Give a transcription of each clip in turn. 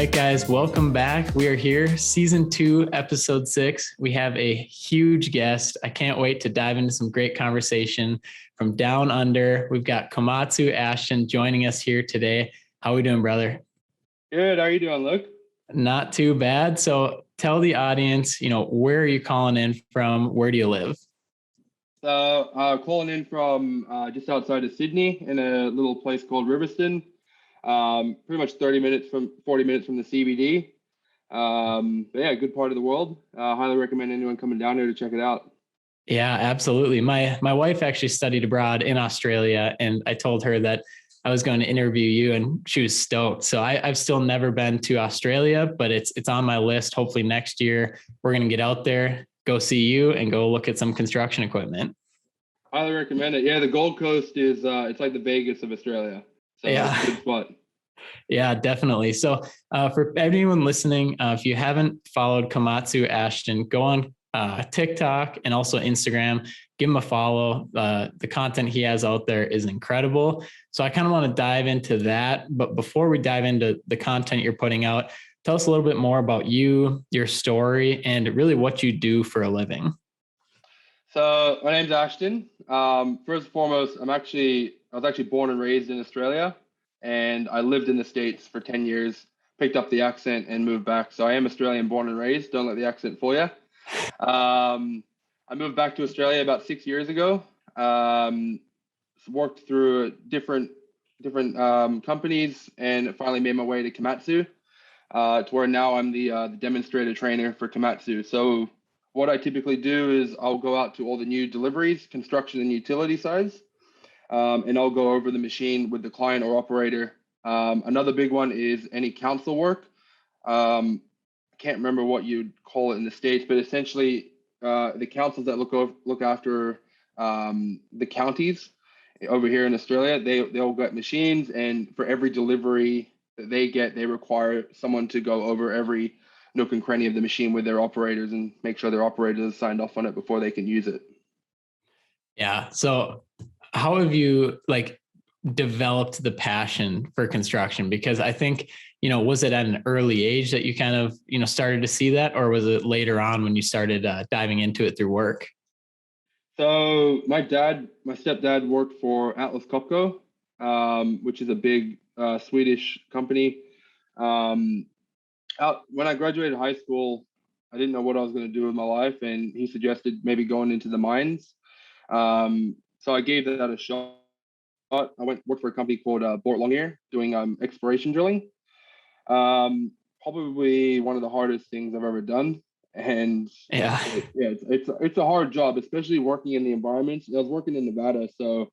right, guys, welcome back. We are here, season 2, episode 6. We have a huge guest. I can't wait to dive into some great conversation from down under. We've got Komatsu Ashton joining us here today. How are we doing, brother? Good. How are you doing, Luke? Not too bad. So tell the audience, where are you calling in from? Where do you live? So calling in from just outside of Sydney in a little place called Riverstone. Pretty much 40 minutes from the CBD. But yeah, good part of the world. Highly recommend anyone coming down here to check it out. Yeah, absolutely. My wife actually studied abroad in Australia, and I told her that I was going to interview you, and she was stoked. So I've still never been to Australia, but it's on my list. Hopefully next year we're going to get out there, go see you, and go look at some construction equipment. Highly recommend it. Yeah, the Gold Coast is it's like the Vegas of Australia. So yeah, it's a good spot. Yeah, definitely. So for anyone listening, if you haven't followed Komatsu Ashton, go on TikTok and also Instagram. Give him a follow. The content he has out there is incredible. So I kind of want to dive into that. But before we dive into the content you're putting out, tell us a little bit more about you, your story, and really what you do for a living. So my name's Ashton. First and foremost, I was actually born and raised in Australia, and I lived in the States for 10 years, picked up the accent and moved back. So I am Australian born and raised. Don't let the accent fool you. I moved back to Australia about 6 years ago. Worked through different companies and finally made my way to Komatsu, to where now I'm the demonstrator trainer for Komatsu. So what I typically do is I'll go out to all the new deliveries, construction and utility sides, and I'll go over the machine with the client or operator. Another big one is any council work. I can't remember what you'd call it in the States, but essentially the councils that look after the counties over here in Australia, they'll get machines, and for every delivery that they get, they require someone to go over every nook and cranny of the machine with their operators and make sure their operators signed off on it before they can use it. Yeah. So how have you developed the passion for construction? Because I think, was it at an early age that you kind of, started to see that, or was it later on when you started diving into it through work? So my stepdad worked for Atlas Copco, which is a big Swedish company. When I graduated high school, I didn't know what I was going to do with my life, and he suggested maybe going into the mines. So I gave that a shot. I worked for a company called Bort Longyear doing exploration drilling. Probably one of the hardest things I've ever done, and it's a hard job, especially working in the environments. I was working in Nevada, so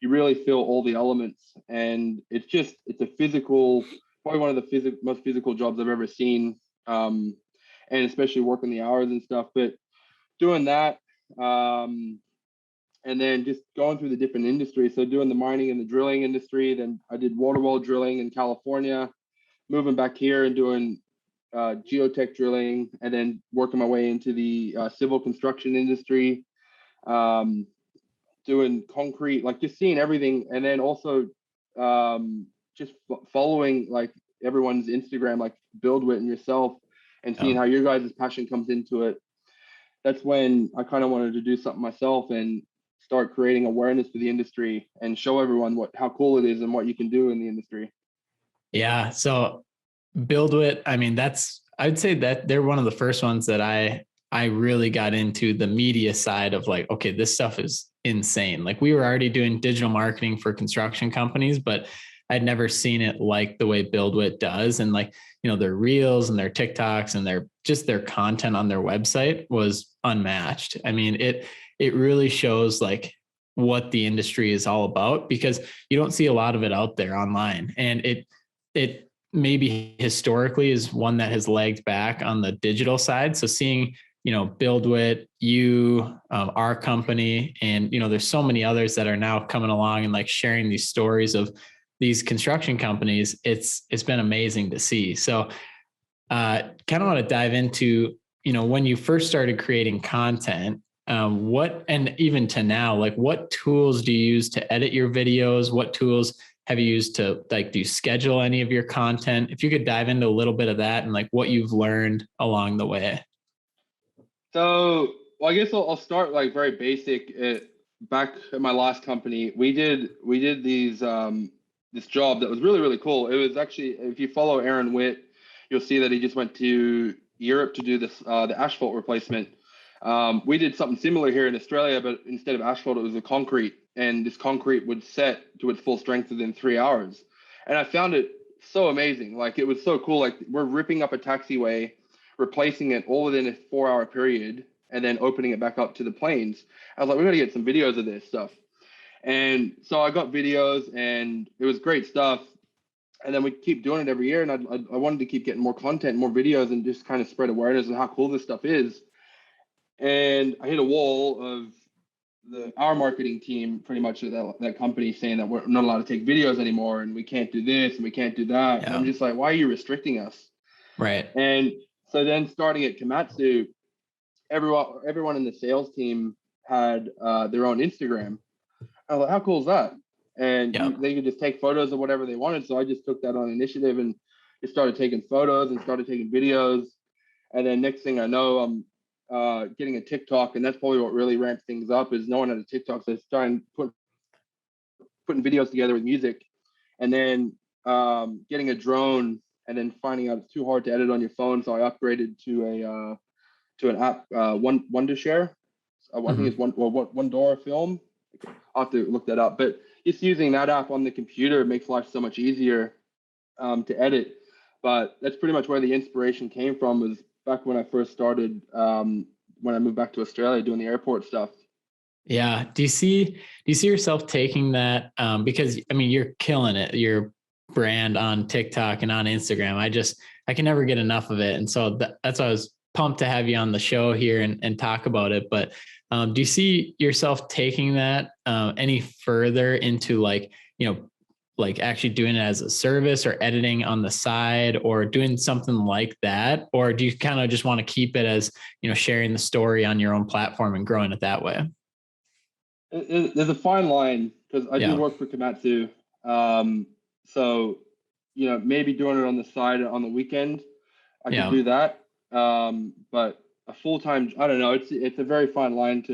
you really feel all the elements, and it's a physical. Probably one of the most physical jobs I've ever seen, and especially working the hours and stuff. But doing that, and then just going through the different industries. So doing the mining and the drilling industry. Then I did water well drilling in California, moving back here and doing geotech drilling, and then working my way into the civil construction industry, doing concrete, just seeing everything. And then also just following everyone's Instagram, BuildWit and yourself, and seeing how your guys' passion comes into it. That's when I kind of wanted to do something myself and start creating awareness for the industry and show everyone how cool it is and what you can do in the industry. Yeah. So BuildWit, I'd say that they're one of the first ones that I really got into the media side of okay, this stuff is insane. We were already doing digital marketing for construction companies, but I'd never seen it like the way BuildWit does. And their reels and their TikToks and their content on their website was unmatched. It really shows what the industry is all about, because you don't see a lot of it out there online. And it maybe historically is one that has lagged back on the digital side. So seeing, BuildWit, our company, and, there's so many others that are now coming along and sharing these stories of these construction companies. It's been amazing to see. So kind of want to dive into, when you first started creating content, and even to now, what tools do you use to edit your videos? What tools have you used to like, do you schedule any of your content? If you could dive into a little bit of that and like what you've learned along the way. So, well, I guess I'll start like very basic. Back at my last company, we did this job that was really really cool. It was actually, if you follow Aaron Witt, you'll see that he just went to Europe to do the asphalt replacement. We did something similar here in Australia, but instead of asphalt, it was a concrete, and this concrete would set to its full strength within 3 hours. And I found it so amazing. Like, it was so cool. Like, we're ripping up a taxiway, replacing it all within a 4 hour period, and then opening it back up to the planes. I was like, we got to get some videos of this stuff. And so I got videos, and it was great stuff. And then we keep doing it every year, and I wanted to keep getting more content, more videos, and just kind of spread awareness of how cool this stuff is. And I hit a wall of our marketing team, pretty much that company, saying that we're not allowed to take videos anymore, and we can't do this and we can't do that. Yeah. And I'm just like, why are you restricting us? Right. And so then, starting at Komatsu, everyone in the sales team had their own Instagram. I was like, how cool is that? And they could just take photos of whatever they wanted. So I just took that on initiative and just started taking photos and started taking videos. And then next thing I know, I'm getting a TikTok, and that's probably what really ramped things up. Is no one had a TikTok, so I started putting videos together with music, and then getting a drone, and then finding out it's too hard to edit on your phone, so I upgraded to an app, Wondershare. I think it's One Film. I'll have to look that up, but just using that app on the computer makes life so much easier to edit. But that's pretty much where the inspiration came from, was back when I first started, when I moved back to Australia, doing the airport stuff. Yeah. Do you see yourself taking that? Because I mean, you're killing it, your brand on TikTok and on Instagram. I can never get enough of it. And so that's why I was pumped to have you on the show here and talk about it. But do you see yourself taking that any further into like, like actually doing it as a service or editing on the side or doing something like that? Or do you kind of just want to keep it as, sharing the story on your own platform and growing it that way? There's a fine line, because I do work for Komatsu. So, maybe doing it on the side on the weekend, I could do that. But a full-time, I don't know. It's a very fine line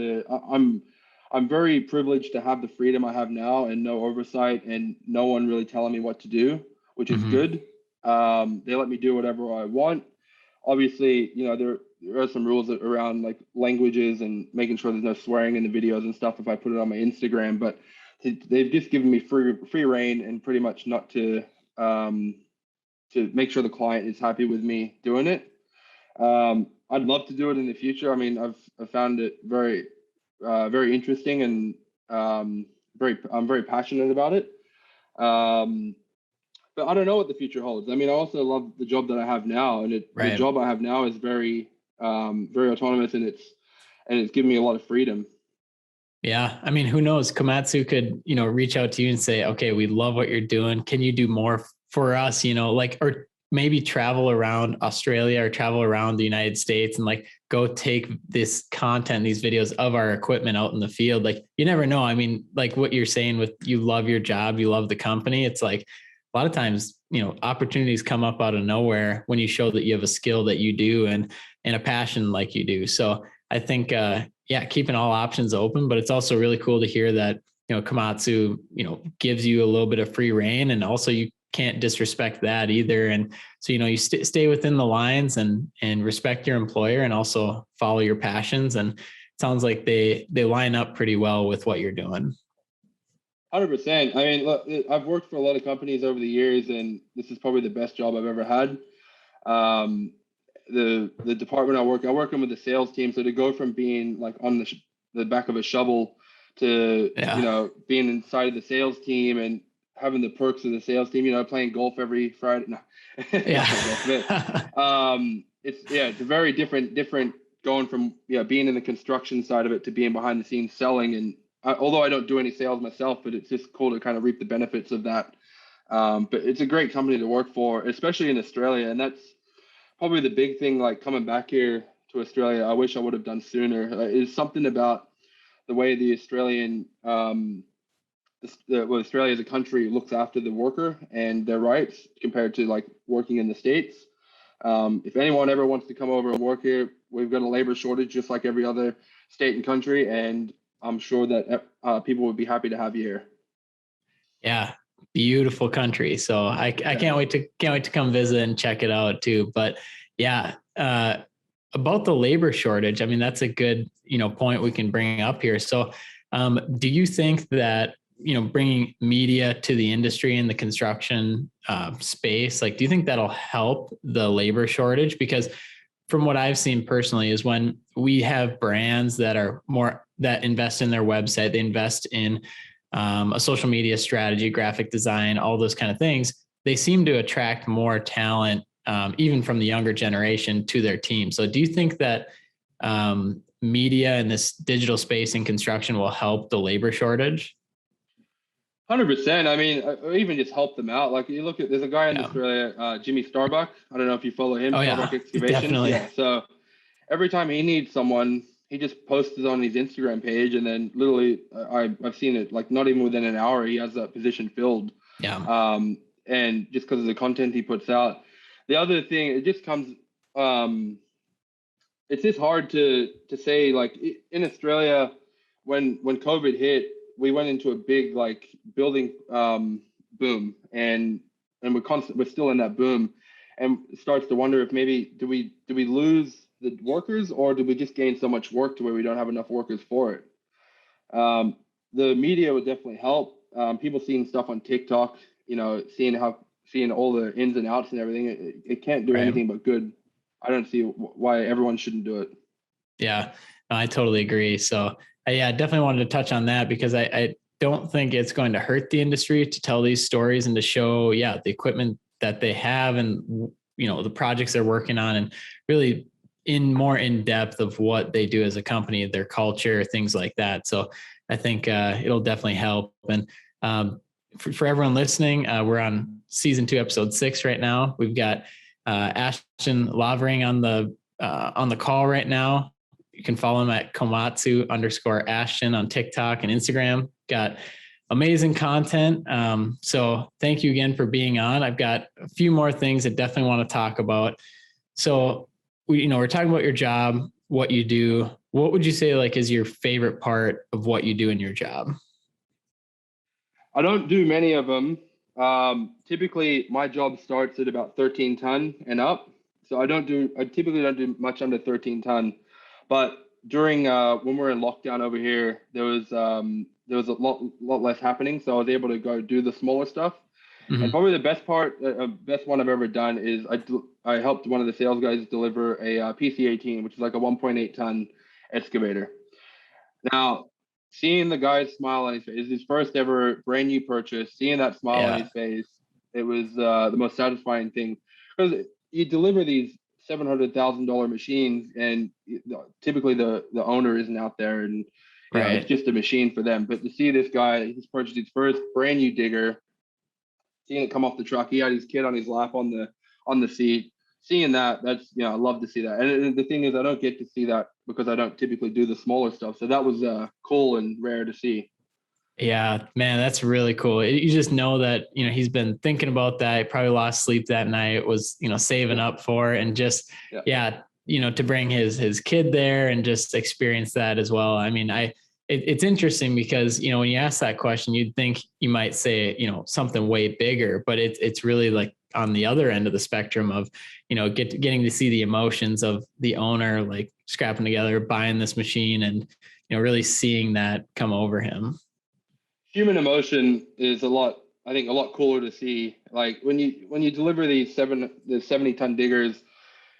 I'm very privileged to have the freedom I have now and no oversight and no one really telling me what to do, which is good. They let me do whatever I want. Obviously, there are some rules around like languages and making sure there's no swearing in the videos and stuff if I put it on my Instagram, but they've just given me free reign and pretty much not to make sure the client is happy with me doing it. I'd love to do it in the future. I mean, I've found it very, very interesting, and I'm very passionate about it. But I don't know what the future holds. I mean, I also love the job that I have now, and the job I have now is very, very autonomous, and it's giving me a lot of freedom. Yeah. I mean, who knows? Komatsu could, reach out to you and say, okay, we love what you're doing. Can you do more for us? Or maybe travel around Australia or travel around the United States and like go take this content, these videos of our equipment out in the field. Like, you never know. I mean, like what you're saying with, you love your job, you love the company. It's like a lot of times, opportunities come up out of nowhere when you show that you have a skill that you do and a passion like you do. So I think, keeping all options open, but it's also really cool to hear that, Komatsu, gives you a little bit of free reign, and also you can't disrespect that either. And so, you stay within the lines and respect your employer and also follow your passions. And it sounds like they line up pretty well with what you're doing. 100%. I mean, look, I've worked for a lot of companies over the years, and this is probably the best job I've ever had. The department I work in with the sales team. So to go from being like on the back of a shovel to, being inside of the sales team and having the perks of the sales team, playing golf every Friday. No. It's a very different going from, being in the construction side of it to being behind the scenes selling. And although I don't do any sales myself, but it's just cool to kind of reap the benefits of that. But it's a great company to work for, especially in Australia. And that's probably the big thing, like coming back here to Australia, I wish I would have done sooner. Is something about the way the Australia as a country looks after the worker and their rights compared to like working in the States. If anyone ever wants to come over and work here, we've got a labor shortage just like every other state and country, and I'm sure that people would be happy to have you here. Yeah, beautiful country. So I can't wait to come visit and check it out too. But yeah, about the labor shortage, I mean, that's a good, point we can bring up here. So do you think that, bringing media to the industry in the construction space, like, do you think that'll help the labor shortage? Because from what I've seen personally is when we have brands that invest in their website, they invest in a social media strategy, graphic design, all those kind of things, they seem to attract more talent, even from the younger generation, to their team. So do you think that media in this digital space in construction will help the labor shortage? 100%. I mean, or even just help them out. Like you look at, there's a guy in Australia, Jimmy Starbuck. I don't know if you follow him. Oh, Starbuck Excavation. Definitely. Yeah. So every time he needs someone, he just posts it on his Instagram page, and then literally, I've seen it like not even within an hour, he has that position filled. Yeah. And just because of the content he puts out. The other thing, it just comes. It's just hard to say. Like in Australia, when COVID hit, we went into a big like building boom, and we're still in that boom, and it starts to wonder if maybe do we lose the workers, or do we just gain so much work to where we don't have enough workers for it? The media would definitely help. People seeing stuff on TikTok, seeing all the ins and outs and everything, it can't do anything but good. I don't see why everyone shouldn't do it. Yeah, I totally agree. So I definitely wanted to touch on that because I don't think it's going to hurt the industry to tell these stories and to show, the equipment that they have and, the projects they're working on, and really more in depth of what they do as a company, their culture, things like that. So I think it'll definitely help. And for everyone listening, we're on season 2, episode 6 right now. We've got Ashton Lavering on the call right now. You can follow him at Komatsu_Ashton on TikTok and Instagram. Got amazing content. So thank you again for being on. I've got a few more things I definitely want to talk about. So we're talking about your job, what you do. What would you say is your favorite part of what you do in your job? I don't do many of them. Typically my job starts at about 13 ton and up. So I typically don't do much under 13 ton, but during, when we're in lockdown over here, there was a lot less happening. So I was able to go do the smaller stuff. Mm-hmm. And probably the best one I've ever done is I helped one of the sales guys deliver a PC-18, which is like a 1.8 ton excavator. Now, seeing the guy's smile on his face, his first ever brand new purchase, seeing that smile on his face, it was the most satisfying thing. Because you deliver these $700,000 machines, and typically the owner isn't out there, and it's just a machine for them. But to see this guy, he's purchased his first brand new digger, seeing it come off the truck, he had his kid on his lap on the seat. Seeing that's, I love to see that. And the thing is, I don't get to see that because I don't typically do the smaller stuff. So that was cool and rare to see. Yeah, man, that's really cool. You just know that, he's been thinking about that. He probably lost sleep that night, was, saving up for it, and just, to bring his kid there and just experience that as well. I mean, it's interesting because, when you ask that question, you'd think you might say, something way bigger, but it's really like on the other end of the spectrum of, getting to see the emotions of the owner, like scrapping together, buying this machine, and, really seeing that come over him. Human emotion is a lot cooler to see. Like when you deliver the 70 ton diggers,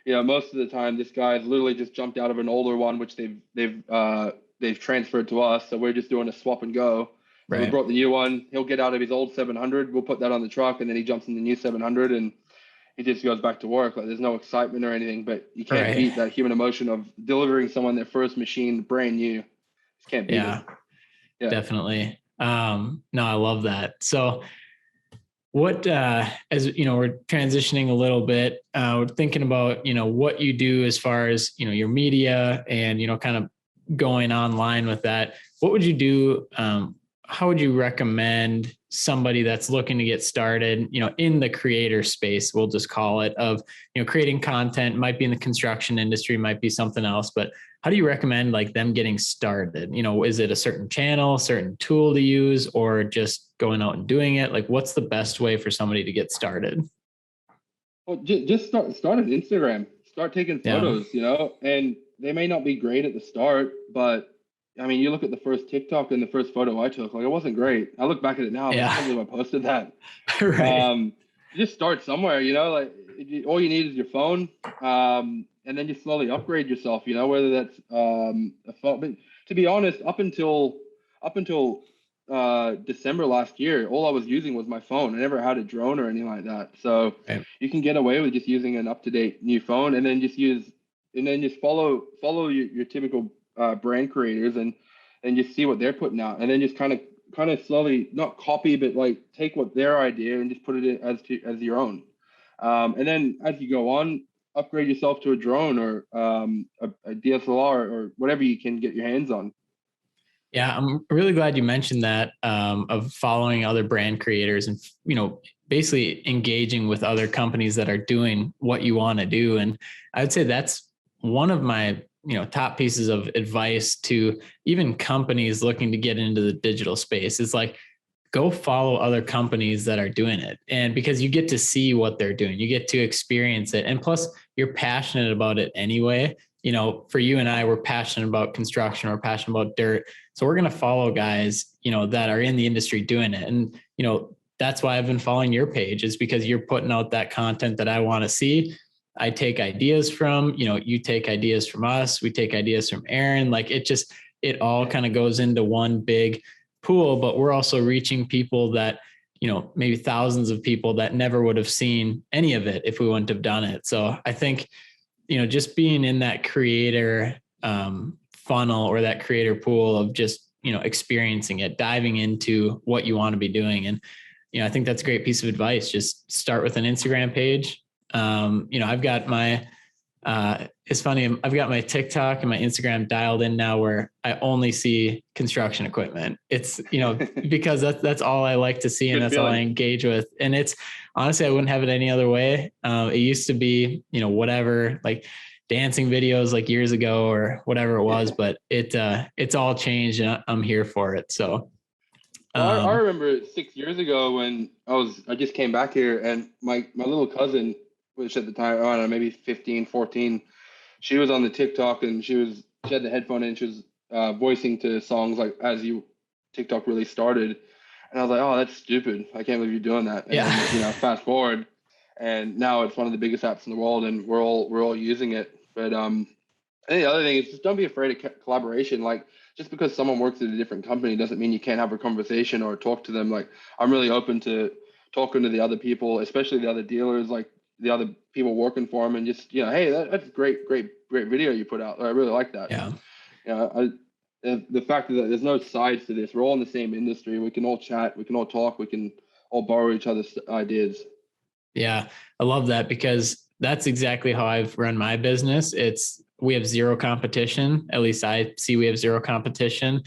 most of the time this guy's literally just jumped out of an older one, which they've transferred to us. So we're just doing a swap and go. So we brought the new one. He'll get out of his old 700. We'll put that on the truck, and then he jumps in the new 700, and he just goes back to work. Like there's no excitement or anything, but you can't beat that human emotion of delivering someone their first machine brand new. Just can't beat it. Yeah, definitely. No, I love that. So what, as we're transitioning a little bit, we're thinking about, what you do as far as, your media and, kind of going online with that. What would you do how would you recommend somebody that's looking to get started, in the creator space, we'll just call it, of, creating content, might be in the construction industry, might be something else, but how do you recommend like them getting started? Is it a certain channel, certain tool to use, or just going out and doing it? Like, what's the best way for somebody to get started? Well, just start an Instagram, start taking Yeah. photos, and they may not be great at the start, but I mean, you look at the first TikTok and the first photo I took, like it wasn't great. I look back at it now, I'm like, I can't Yeah. believe I posted that. Right. Just start somewhere, like all you need is your phone, and then you slowly upgrade yourself, whether that's a phone. But to be honest, up until December last year, all I was using was my phone. I never had a drone or anything like that. So Right. you can get away with just using an up-to-date new phone, and then just follow your typical brand creators, and just see what they're putting out, and then just kind of slowly, not copy, but like take what their idea and just put it in as your own. And then as you go on, upgrade yourself to a drone or a DSLR or whatever you can get your hands on. Yeah, I'm really glad you mentioned that, of following other brand creators and, basically engaging with other companies that are doing what you want to do. And I would say that's one of my, top pieces of advice to even companies looking to get into the digital space. Is like, go follow other companies that are doing it. And because you get to see what they're doing, you get to experience it. And plus, you're passionate about it anyway. For you and I, we're passionate about construction, we're passionate about dirt. So we're going to follow guys, that are in the industry doing it. And, that's why I've been following your page, is because you're putting out that content that I want to see. I take ideas from, you take ideas from us. We take ideas from Aaron. Like it all kind of goes into one big pool, but we're also reaching people that, maybe thousands of people that never would have seen any of it if we wouldn't have done it. So I think, just being in that creator funnel or that creator pool of just, experiencing it, diving into what you want to be doing. And, I think that's a great piece of advice. Just start with an Instagram page. I've got my, it's funny, I've got my TikTok and my Instagram dialed in now where I only see construction equipment. It's, because that's all I like to see and that's all I engage with. And it's honestly, I wouldn't have it any other way. It used to be, whatever, like dancing videos like years ago or whatever it was, but it's all changed and I'm here for it. So, Well, I remember 6 years ago when I just came back here, and my little cousin, which at the time, I don't know, maybe 15, 14, she was on the TikTok, and she had the headphone in, and she was voicing to songs like As You TikTok really started. And I was like, oh, that's stupid. I can't believe you're doing that. And yeah. then, fast forward, and now it's one of the biggest apps in the world, and we're all using it. But and the other thing is just don't be afraid of collaboration. Like, just because someone works at a different company doesn't mean you can't have a conversation or talk to them. Like, I'm really open to talking to the other people, especially the other dealers, like the other people working for them, and just, hey, that's great video you put out. I really like that. Yeah. The fact that there's no sides to this, we're all in the same industry. We can all chat, we can all talk, we can all borrow each other's ideas. Yeah, I love that, because that's exactly how I've run my business. We have zero competition. At least I see we have zero competition.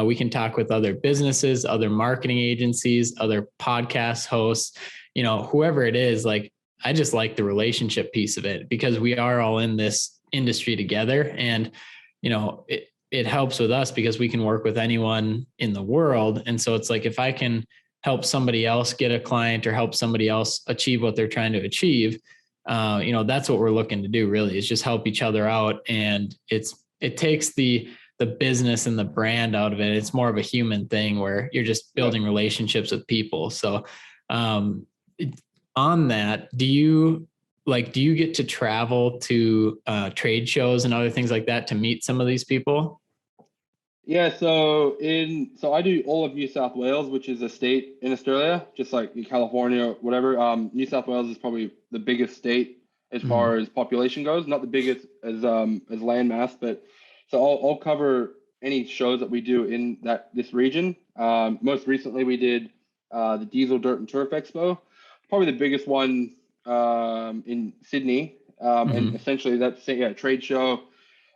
We can talk with other businesses, other marketing agencies, other podcast hosts, whoever it is. Like, I just like the relationship piece of it, because we are all in this industry together. And, it helps with us because we can work with anyone in the world. And so it's like, if I can help somebody else get a client or help somebody else achieve what they're trying to achieve, that's what we're looking to do, really, is just help each other out. And it takes the business and the brand out of it. It's more of a human thing where you're just building relationships with people. So on that, do you get to travel to trade shows and other things like that to meet some of these people? Yeah, so I do all of New South Wales, which is a state in Australia, just like in California or whatever. New South Wales is probably the biggest state as far as population goes, not the biggest as land mass, but so I'll cover any shows that we do in this region. Most recently, we did the Diesel Dirt and Turf Expo, probably the biggest one in Sydney, and essentially that's a trade show.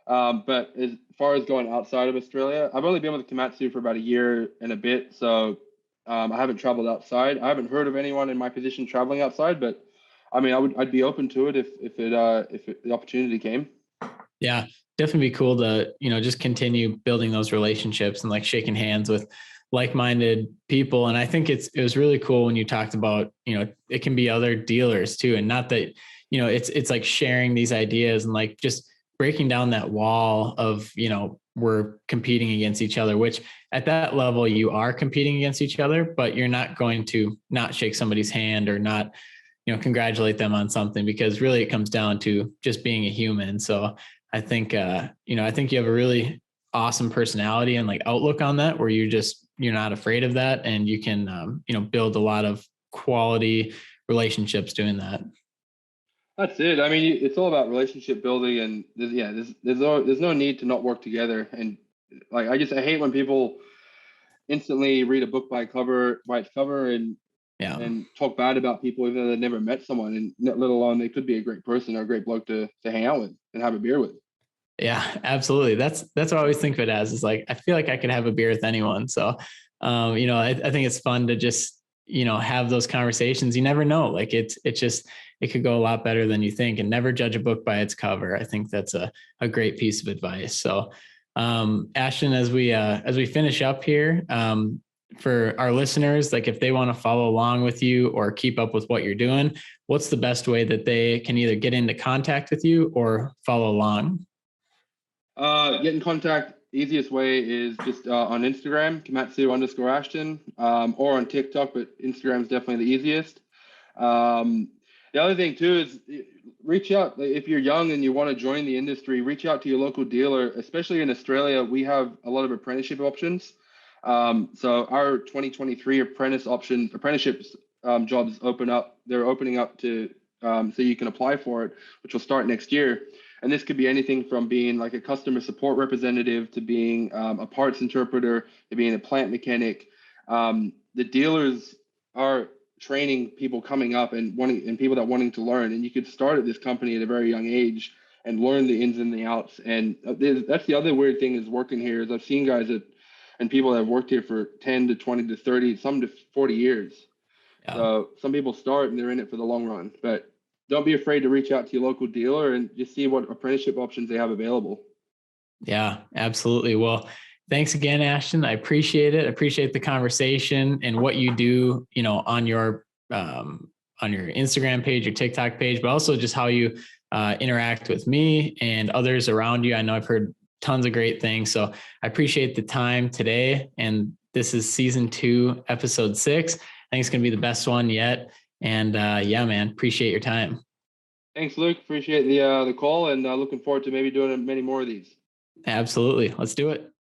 But as far as going outside of Australia, I've only been with Komatsu for about a year and a bit, so I haven't traveled outside. I haven't heard of anyone in my position traveling outside, but I mean, I'd be open to it if the opportunity came. Yeah, definitely be cool to, just continue building those relationships and like shaking hands with like-minded people. And I think it was really cool when you talked about, it can be other dealers too. And not that, it's like sharing these ideas and like just breaking down that wall of, we're competing against each other, which at that level you are competing against each other, but you're not going to not shake somebody's hand or not, congratulate them on something, because really it comes down to just being a human. So I think, I think you have a really awesome personality and like outlook on that, where you're not afraid of that. And you can, build a lot of quality relationships doing that. That's it. I mean, it's all about relationship building, and there's no need to not work together. And like, I hate when people instantly read a book by its cover Yeah. and talk bad about people even though they've never met someone, and let alone they could be a great person or a great bloke to hang out with and have a beer with. Yeah, absolutely. That's what I always think of it as, is like, I feel like I could have a beer with anyone. So, I think it's fun to just, have those conversations. You never know. Like it could go a lot better than you think, and never judge a book by its cover. I think that's a great piece of advice. So, Ashton, as we finish up here, for our listeners, like if they want to follow along with you or keep up with what you're doing, what's the best way that they can either get into contact with you or follow along? Get in contact. Easiest way is just on Instagram, Komatsu_Ashton, or on TikTok, but Instagram is definitely the easiest. The other thing too is reach out. If you're young and you want to join the industry, reach out to your local dealer. Especially in Australia, we have a lot of apprenticeship options. So our 2023 apprenticeships jobs open up. They're opening up to so you can apply for it, which will start next year. And this could be anything from being like a customer support representative to being a parts interpreter to being a plant mechanic. The dealers are training people coming up and people that wanting to learn. And you could start at this company at a very young age and learn the ins and the outs. And that's the other weird thing is working here is I've seen guys and people that have worked here for 10 to 20 to 30, some to 40 years. Yeah. So some people start and they're in it for the long run, but don't be afraid to reach out to your local dealer and just see what apprenticeship options they have available. Yeah, absolutely. Well, thanks again, Ashton. I appreciate it. I appreciate the conversation and what you do, on your Instagram page, your TikTok page, but also just how you interact with me and others around you. I know I've heard tons of great things. So I appreciate the time today. And this is season 2, episode 6. I think it's going to be the best one yet. And yeah, man, appreciate your time. Thanks, Luke. Appreciate the call, and looking forward to maybe doing many more of these. Absolutely. Let's do it.